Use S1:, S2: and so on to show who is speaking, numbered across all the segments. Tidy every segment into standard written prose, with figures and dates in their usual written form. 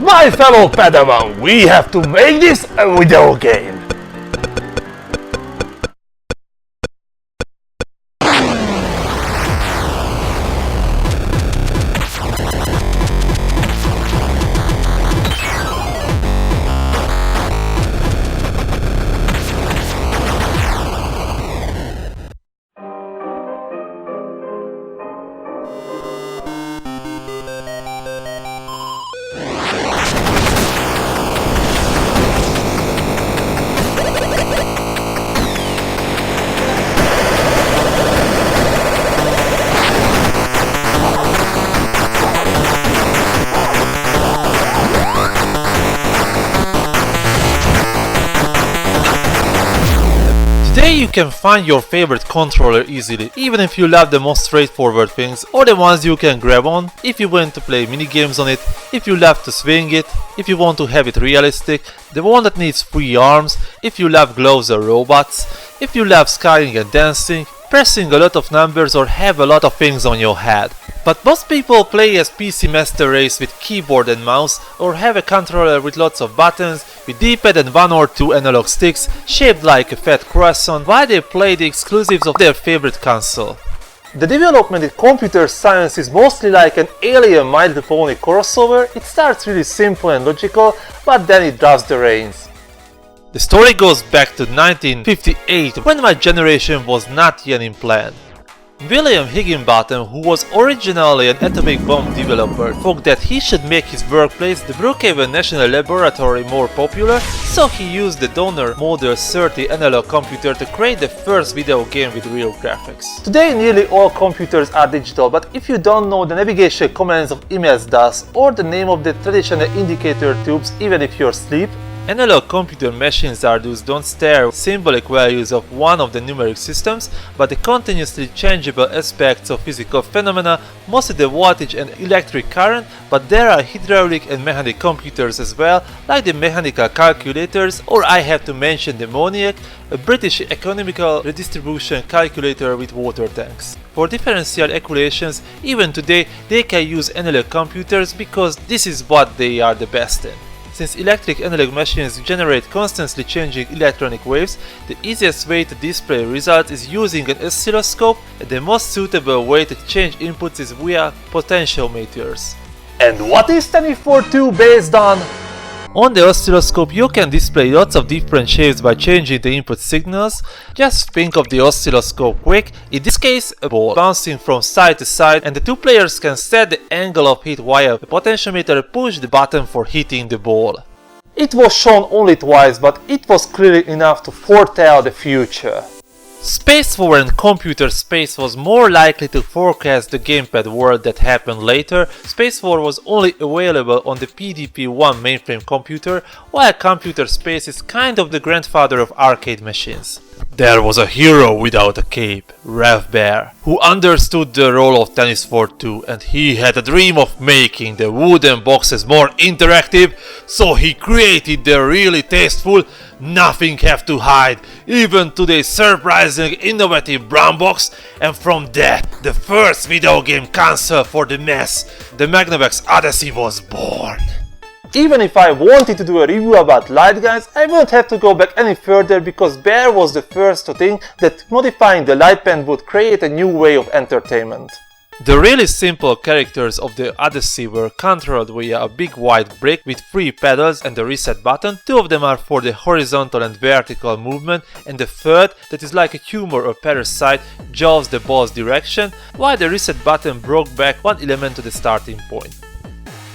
S1: My fellow Padawan, we have to make this a video game.
S2: Today you can find your favorite controller easily, even if you love the most straightforward things or the ones you can grab on, if you want to play minigames on it, if you love to swing it, if you want to have it realistic, the one that needs 3 arms, if you love gloves or robots, if you love skying and dancing, pressing a lot of numbers or have a lot of things on your head. But most people play as PC Master Race with keyboard and mouse, or have a controller with lots of buttons, with D-pad and 1 or 2 analog sticks shaped like a fat croissant, while they play the exclusives of their favorite console. The development in computer science is mostly like an Alien My Little Pony crossover. It starts really simple and logical, but then it drops the reins. The story goes back to 1958, when my generation was not yet in plan. William Higginbottom, who was originally an atomic bomb developer, thought that he should make his workplace, the Brookhaven National Laboratory, more popular, so he used the Donner Model 30 analog computer to create the first video game with real graphics. Today nearly all computers are digital, but if you don't know the navigation commands of MS-DOS or the name of the traditional indicator tubes even if you're asleep, analog computer machines are those don't stare symbolic values of one of the numeric systems, but the continuously changeable aspects of physical phenomena, mostly the voltage and electric current, but there are hydraulic and mechanic computers as well, like the mechanical calculators, or I have to mention the MONIAC, a British economical redistribution calculator with water tanks. For differential equations, even today they can use analog computers because this is what they are the best in. Since electric analog machines generate constantly changing electronic waves, the easiest way to display results is using an oscilloscope, and the most suitable way to change inputs is via potentiometers.
S1: And what is 1042 based on?
S2: On the oscilloscope you can display lots of different shapes by changing the input signals. Just think of the oscilloscope quick, in this case a ball bouncing from side to side, and the 2 players can set the angle of hit while the potentiometer push the button for hitting the ball.
S1: It was shown only twice, but it was clearly enough to foretell the future.
S2: Space War and Computer Space was more likely to forecast the gamepad world that happened later. Space War was only available on the PDP-1 mainframe computer, while Computer Space is kind of the grandfather of arcade machines. There was a hero without a cape, Ralph Baer, who understood the role of Tennis for Two, and he had a dream of making the wooden boxes more interactive, so he created the really tasteful Nothing Have to Hide, even today's surprisingly innovative brown box, and from that, the first video game console for the mass, the Magnavox Odyssey, was born.
S1: Even if I wanted to do a review about light guns, I won't have to go back any further because Baer was the first to think that modifying the light pen would create a new way of entertainment.
S2: The really simple characters of the Odyssey were controlled via a big white brick with 3 pedals and a reset button. 2 of them are for the horizontal and vertical movement, and the third, that is like a tumor or parasite, jolts the ball's direction, while the reset button brought back 1 element to the starting point.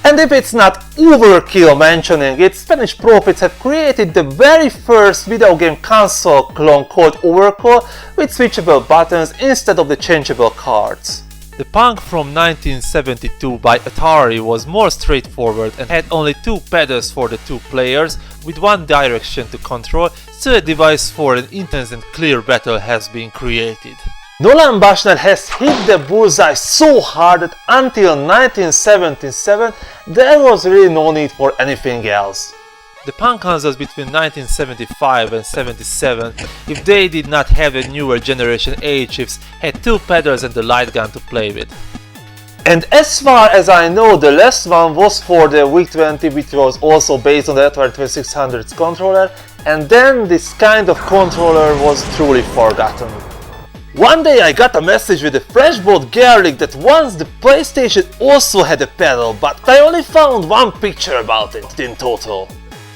S1: And if it's not overkill mentioning it, Spanish profits have created the very first video game console clone called Overclock with switchable buttons instead of the changeable cards.
S2: The Pong from 1972 by Atari was more straightforward and had only 2 pedals for the 2 players with 1 direction to control, so a device for an intense and clear battle has been created.
S1: Nolan Bushnell has hit the bullseye so hard that until 1977 there was really no need for anything else.
S2: The Pong consoles between 1975 and 77, if they did not have the newer generation A chips, had 2 pedals and the light gun to play with.
S1: And as far as I know, the last one was for the VIC-20, which was also based on the Atari 2600's controller, and then this kind of controller was truly forgotten. One day I got a message with a Freshbot Garlic that once the PlayStation also had a pedal, but I only found one picture about it in total.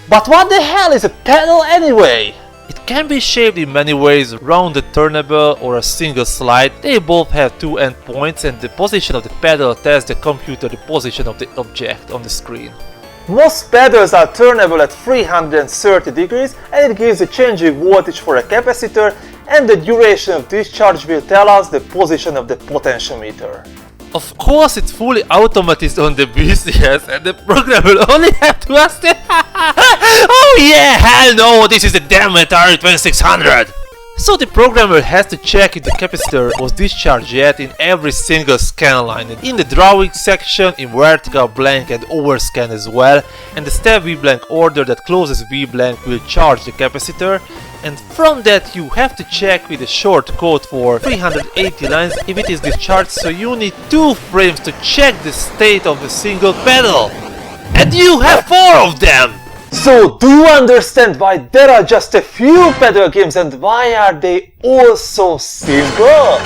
S1: But what the hell is a pedal anyway?
S2: It can be shaped in many ways, rounded, turnable or a single slide. They both have two endpoints and the position of the pedal tells the computer the position of the object on the screen.
S1: Most pedals are turnable at 330 degrees and it gives a changing voltage for a capacitor, and the duration of discharge will tell us the position of the potentiometer.
S2: Of course it's fully automated on the BCS and the program will only have to ask the oh yeah, hell no, this is the damn Atari 2600! So the programmer has to check if the capacitor was discharged yet in every single scan line, in the drawing section, in vertical blank and overscan as well, and the step VBlank order that closes VBlank will charge the capacitor, and from that you have to check with a short code for 380 lines if it is discharged, so you need 2 frames to check the state of the single pedal. And you have 4 of them!
S1: So, do you understand why there are just a few pedal games and why are they all so simple?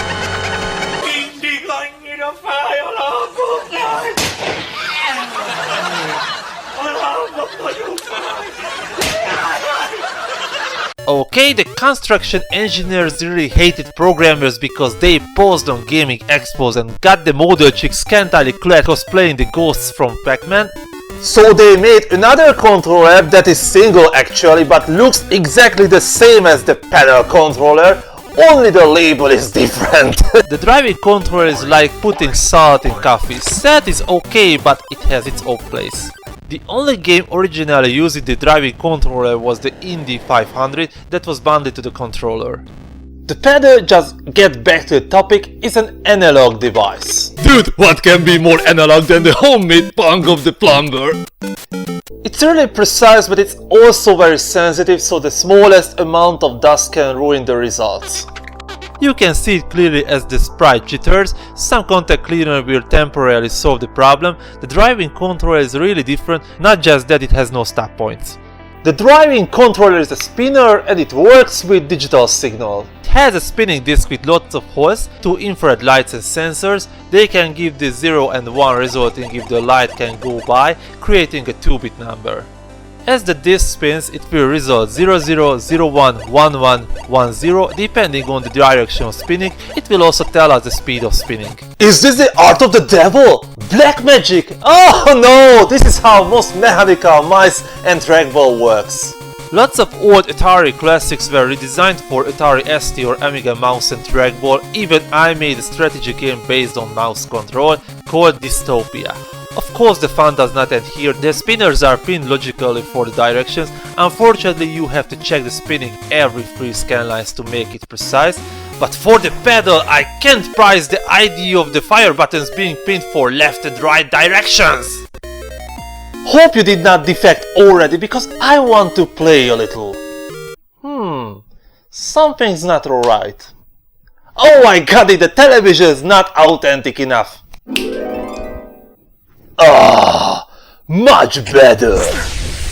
S2: Okay, the construction engineers really hated programmers because they posed on gaming expos and got the model chicks scantily clad cosplaying the ghosts from Pac-Man.
S1: So they made another controller that is single actually, but looks exactly the same as the pedal controller, only the label is different.
S2: The driving controller is like putting salt in coffee. Salt is okay, but it has its own place. The only game originally using the driving controller was the Indy 500 that was bundled to the controller.
S1: The pedal, just get back to the topic, is an analog device.
S2: Dude, what can be more analog than the homemade punk of the plumber?
S1: It's really precise, but it's also very sensitive, so the smallest amount of dust can ruin the results.
S2: You can see it clearly as the sprite jitters. Some contact cleaner will temporarily solve the problem. The driving controller is really different, not just that it has no stop points.
S1: The driving controller is a spinner and it works with digital signal.
S2: It has a spinning disc with lots of holes, 2 infrared lights and sensors. They can give the 0 and 1 resulting if the light can go by, creating a 2-bit number. As the disc spins, it will result 00, 01, 11, 10 depending on the direction of spinning. It will also tell us the speed of spinning.
S1: Is this the art of the devil? Black magic? Oh no! This is how most mechanical mice and trackball works.
S2: Lots of old Atari classics were redesigned for Atari ST or Amiga mouse and trackball. Even I made a strategy game based on mouse control called Dystopia. Of course the fun does not end here, the spinners are pinned logically for the directions. Unfortunately you have to check the spinning every 3 scan lines to make it precise. But for the pedal I can't prize the idea of the fire buttons being pinned for left and right directions.
S1: Hope you did not defect already, because I want to play a little. Something's not alright. Oh I got it, the television is not authentic enough. Much better!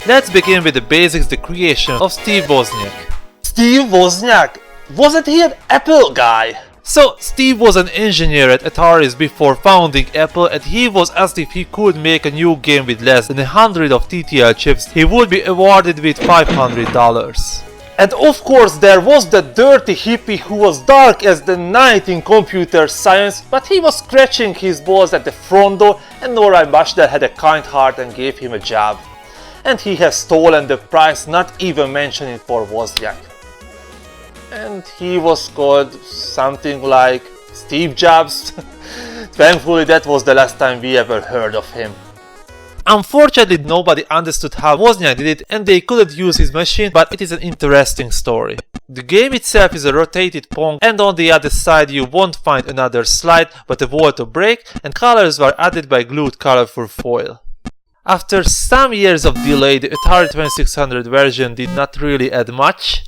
S2: Let's begin with the basics, the creation of Steve Wozniak.
S1: Steve Wozniak? Wasn't he an Apple guy?
S2: So, Steve was an engineer at Atari before founding Apple, and he was asked if he could make a new game with less than 100 of TTL chips, he would be awarded with $500.
S1: And of course there was that dirty hippie who was dark as the night in computer science, but he was scratching his balls at the front door and Nora Bashdell had a kind heart and gave him a job. And he has stolen the prize, not even mentioning for Wozniak. And he was called something like Steve Jobs. Thankfully that was the last time we ever heard of him.
S2: Unfortunately nobody understood how Wozniak did it and they couldn't use his machine, but it is an interesting story. The game itself is a rotated Pong, and on the other side you won't find another slide but a wall to break, and colors were added by glued colorful foil. After some years of delay, the Atari 2600 version did not really add much.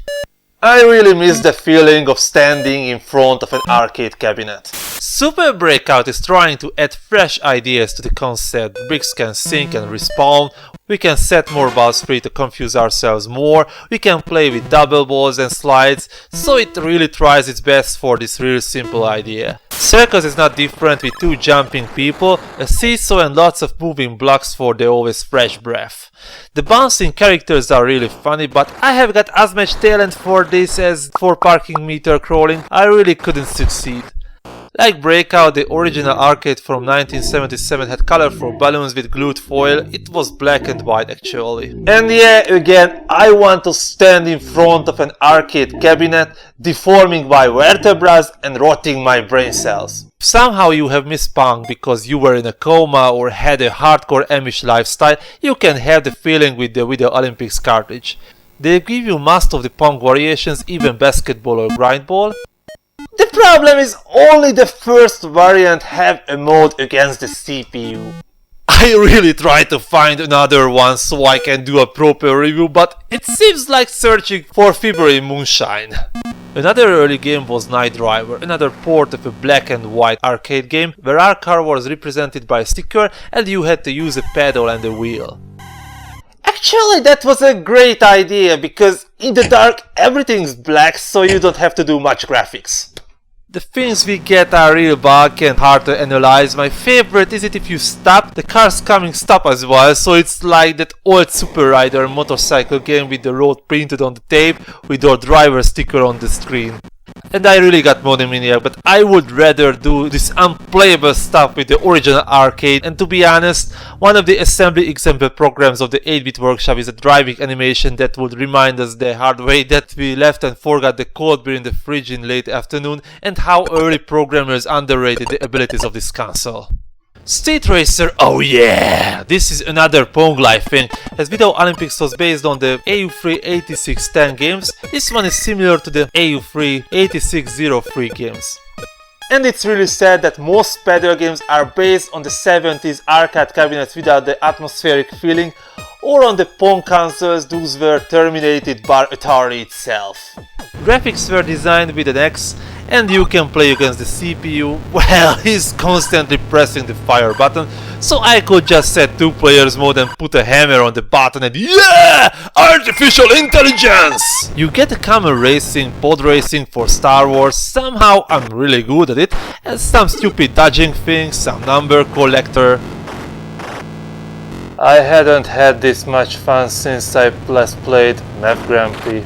S1: I really miss the feeling of standing in front of an arcade cabinet.
S2: Super Breakout is trying to add fresh ideas to the concept. Bricks can sink and respawn, we can set more balls free to confuse ourselves more, we can play with double balls and slides, so it really tries its best for this real simple idea. Circus is not different, with 2 jumping people, a seesaw and lots of moving blocks for the always fresh breath. The bouncing characters are really funny, but I have got as much talent for this as for parking meter crawling. I really couldn't succeed. Like Breakout, the original arcade from 1977 had colorful balloons with glued foil. It was black and white actually.
S1: And yeah, again, I want to stand in front of an arcade cabinet, deforming my vertebrae and rotting my brain cells.
S2: Somehow you have missed Pong because you were in a coma or had a hardcore Amish lifestyle. You can have the feeling with the Video Olympics cartridge. They give you most of the Pong variations, even basketball or grindball.
S1: The problem is only the first variant have a mode against the CPU.
S2: I really tried to find another one so I can do a proper review, but it seems like searching for February moonshine. Another early game was Night Driver, another port of a black and white arcade game where our car was represented by a sticker and you had to use a pedal and a wheel.
S1: Actually, that was a great idea because in the dark everything's black, so you don't have to do much graphics.
S2: The things we get are real bulky and hard to analyze. My favorite is it if you stop, the cars coming stop as well, so it's like that old Super Rider motorcycle game with the road printed on the tape with our driver sticker on the screen. And I really got Monomaniac, but I would rather do this unplayable stuff with the original arcade. And to be honest, one of the assembly example programs of the 8-bit workshop is a driving animation that would remind us the hard way that we left and forgot the cold beer in the fridge in late afternoon, and how early programmers underrated the abilities of this console. Street Racer, oh yeah! This is another Pong-like thing, as Video Olympics was based on the AU3 8610 games. This one is similar to the AU3 8603 games.
S1: And it's really sad that most pedal games are based on the 70s arcade cabinets without the atmospheric feeling, or on the Pong consoles. Those were terminated by Atari itself.
S2: Graphics were designed with an X, and you can play against the CPU. Well, he's constantly pressing the fire button, so I could just set 2 players mode and put a hammer on the button and yeah! Artificial intelligence! You get a common racing, pod racing for Star Wars. Somehow I'm really good at it, and some stupid dodging things, some number collector.
S1: I hadn't had this much fun since I last played Math Grand Prix.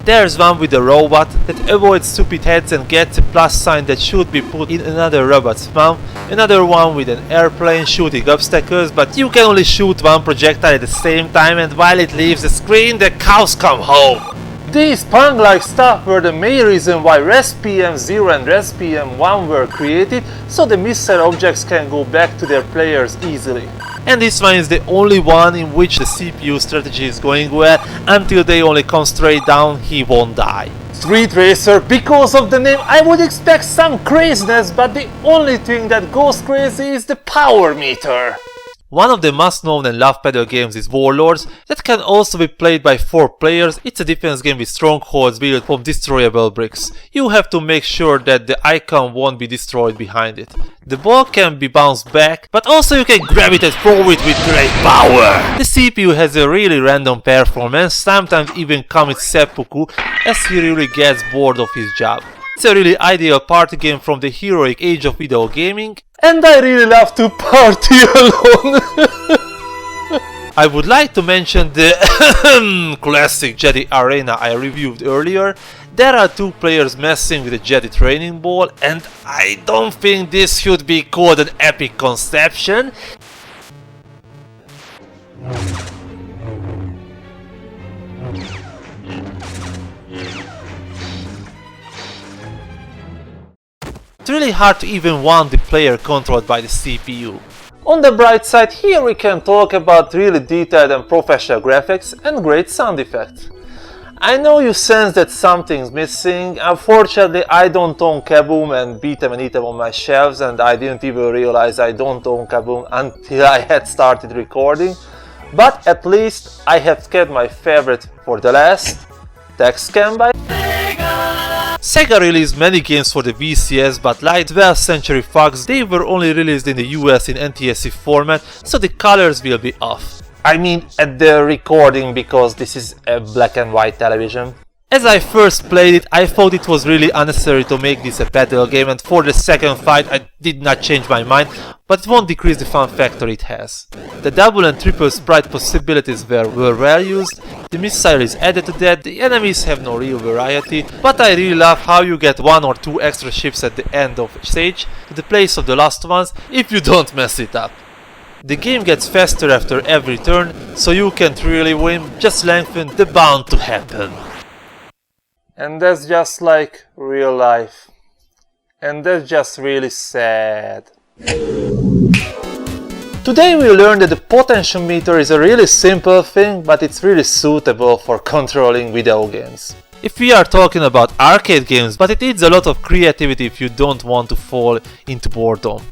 S2: There's one with a robot that avoids stupid heads and gets a plus sign that should be put in another robot's mouth. Another one with an airplane shooting obstacles, but you can only shoot one projectile at the same time, and while it leaves the screen, the cows come home.
S1: These Pong-like stuff were the main reason why ResPM 0 and ResPM 1 were created, so the missile objects can go back to their players easily.
S2: And this one is the only one in which the CPU strategy is going well. Until they only come straight down, he won't die.
S1: Street Racer, because of the name I would expect some craziness, but the only thing that goes crazy is the power meter.
S2: One of the most known and loved pedal games is Warlords, that can also be played by 4 players. It's a defense game with strongholds built from destroyable bricks. You have to make sure that the icon won't be destroyed behind it. The ball can be bounced back, but also you can grab it and throw it with great power! The CPU has a really random performance, sometimes even commits seppuku, as he really gets bored of his job. It's a really ideal party game from the heroic age of video gaming.
S1: And I really love to party alone.
S2: I would like to mention the classic Jedi Arena I reviewed earlier. There are 2 players messing with a Jedi training ball, and I don't think this should be called an epic conception. It's really hard to even want the player controlled by the CPU.
S1: On the bright side, here we can talk about really detailed and professional graphics and great sound effects. I know you sense that something's missing. Unfortunately, I don't own Kaboom and Beat 'em and Eat 'em on my shelves, and I didn't even realize I don't own Kaboom until I had started recording. But at least I have kept my favorite for the last, TechScan by
S2: Sega released many games for the VCS, but like 12th Century Fox, they were only released in the US in NTSC format, so the colors will be off.
S1: I mean at the recording, because this is a black and white television.
S2: As I first played it, I thought it was really unnecessary to make this a battle game, and for the second fight I did not change my mind, but it won't decrease the fun factor it has. The double and triple sprite possibilities were well used, the missile is added to that, the enemies have no real variety, but I really love how you get 1 or 2 extra ships at the end of each stage, to the place of the last ones, if you don't mess it up. The game gets faster after every turn, so you can't really win, just lengthen the bound to happen.
S1: And that's just like real life. And that's just really sad. Today we learned that the potentiometer is a really simple thing, but it's really suitable for controlling video games.
S2: If we are talking about arcade games, but it needs a lot of creativity if you don't want to fall into boredom.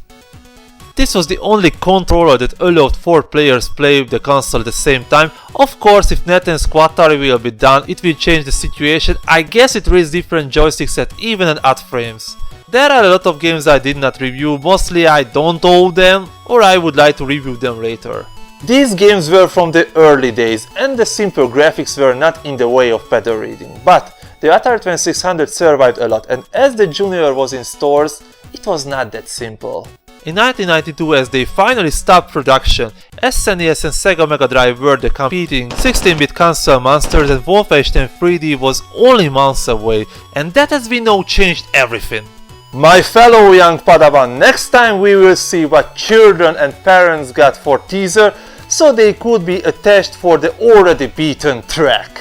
S2: This was the only controller that allowed 4 players play the console at the same time. Of course, if NetEase Quatari will be done, it will change the situation. I guess it reads different joysticks at even and odd frames. There are a lot of games I did not review, mostly I don't own them, or I would like to review them later.
S1: These games were from the early days, and the simple graphics were not in the way of pedal reading, but the Atari 2600 survived a lot, and as the Junior was in stores, it was not that simple.
S2: In 1992, as they finally stopped production, SNES and Sega Mega Drive were the competing 16-bit console monsters, and Wolfenstein 3D was only months away, and that as we know changed everything.
S1: My fellow young Padawan, next time we will see what children and parents got for teaser, so they could be attached for the already beaten track.